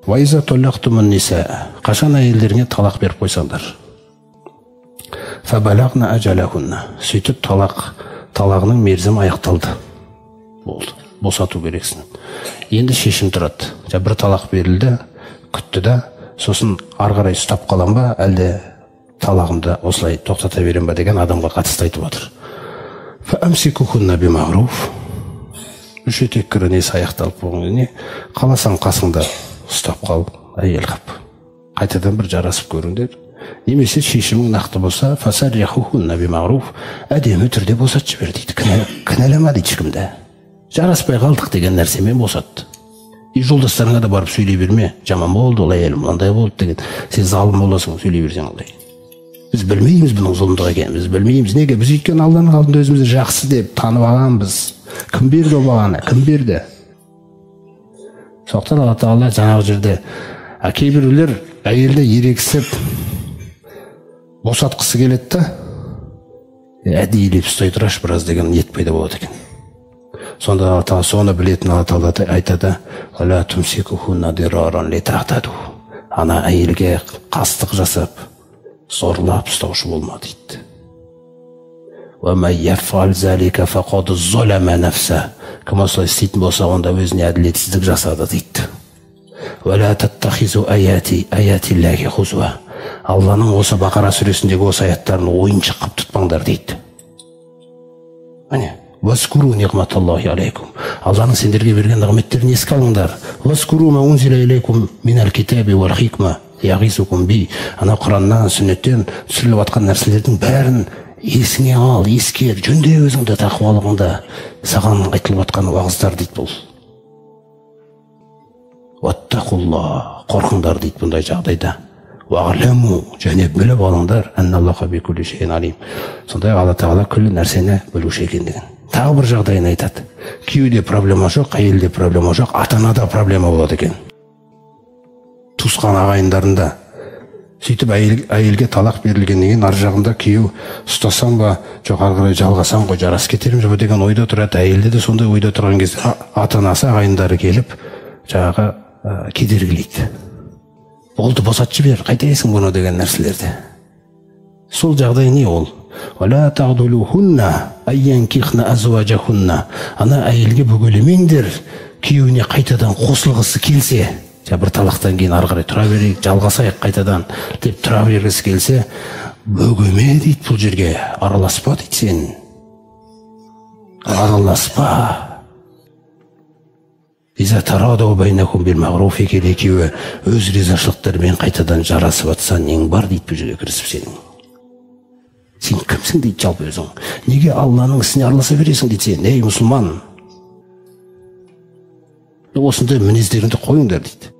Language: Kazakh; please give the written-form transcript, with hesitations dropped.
Вайза толлақтумун ниса, қашан әйелдеріңе талақ беріп қойсаңдар. Фабалағна ажалахунна, сөйтіп талағының мерзімі аяқталды. Болды, босату керексің. Енді шешім тұрады. Бір талақ берілді, күтті да, сосын арғарай ұстап қалам ба, әлде талағымды осылай тоқтата берем ба деген адамға қатысты айтып отыр. Фаамсикухунна бимағруф, үшетек кірі несі аяқталып болған не, қаласаң қасыңда ұстап қал, әйел қап. Қайтадан бір жарасып көріңдер. Немесе шешімің нақты болса, фасаррихухунна бимағруф, әдемі түрде босат жібер дейді. Кінәлама дейді ешкімді. Жараспай қалдық деген нәрсемен босат. И жолдастарыңа да барып сөйлей берме. Жаман болды, ол әйелім мынандай болды деген. Сен залым боласың, сөйлей берсең алдай. Біз білмейміз бұның зұлымдық екенін, біз білмейміз. Неге? Біз өйткені Алланың алдында өзімізді жақсы деп танып алғанбыз. Кім берді ол бағаны? Кім берді? Соқтан Алла Тағала жаңағы жерде кейбіреулер әйелді ерегісіп босатқысы келеді да, әдейілеп ұстай тұраш біраз деген ниет пайда болады екен. Сонда Алла Тағала соны білетін Алла Тағала айтады: "Ала тумсикухунна дираран литахтаду". Ана әйелге қастық жасап, зорлап ұстаушы болма дейді. وَمَنْ يَفْعَلْ ذَلِكَ فَقَدْ ظَلَمَ نَفْسَهُ. Кім осылай істейтін болса, онда өзіне әділетсіздік жасады дейді. وَلَا تَتَّخِذُوا آيَاتِ اللَّهِ هُزُوًا. Алланың осы Бақара сүресіндегі осы аяттарын ойыншық қылып тұтпаңдар дейді. Міне, وَاذْكُرُوا نِعْمَةَ اللَّهِ عَلَيْكُمْ. Алланың сендерге берген нығметтерін еске алыңдар. وَاذْكُرُوا مَا أُنْزِلَ إِلَيْكُمْ مِنَ الْكِتَابِ وَالْحِكْمَةِ يَعِظُكُمْ بِهِ. Ана Құраннан, сүннеттен түсіріліп жатқан нәрселердің бәрін есіңе ал, ескер, жөнде өзіңді тақуалығыңда, саған айтылып жатқан уағыздар дейді бұл. Уаттақулла, қорқыңдар дейді бұндай жағдайда. Уағламу, және біліп алыңдар, анналлаха бикулли шейин алим. Сондай Алла Тағала күллі нәрсені білуші екендігін. Тағы бір жағдайын айтады. Күйеуде проблема жоқ, әйелде проблема жоқ, ата-анада проблема болады екен. Туысқан ағайындарында. Сөйтіп әйелге талақ берілгеннен кейін ар жағында күйеу ұстасам ба, жоқ ары қарай жалғасам ғой, жарас кетерім жоқ деген ойда тұрады. Әйелде де сондай ойда тұрған кезде ата-анасы, ағайындары келіп, жаңағы кедергілейді. Болды, босат жібер, қайтайсың бұны деген нәрселерді. Сол жағдай не ол? وَلَا تَعْضُلُوهُنَّ أَيَّنْكِحْنَ أَزْوَاجَهُنَّ. Ана әйелге бөгелемеңдер, күйеуіне қайтадан қосылғысы келсе, бір талақтан кейін ары қарай тұра берейік, жалғасайық қайтадан деп тұра бергісі келсе, бөгеме дейді бұл жерге, араласпа дейді сен. Араласпа. Иза тарадау байнакум бил мағруф, екеуі өз ризашылықтарымен қайтадан жарасып атса, нең бар дейді бұл жерге кірісіп сенің. Сен кімсің дейді жалпы өзің. Неге Алланың ісіне араласа бересің дейді сен, ей мұсылман. Осындай мінездеріңді қойыңдар дейді.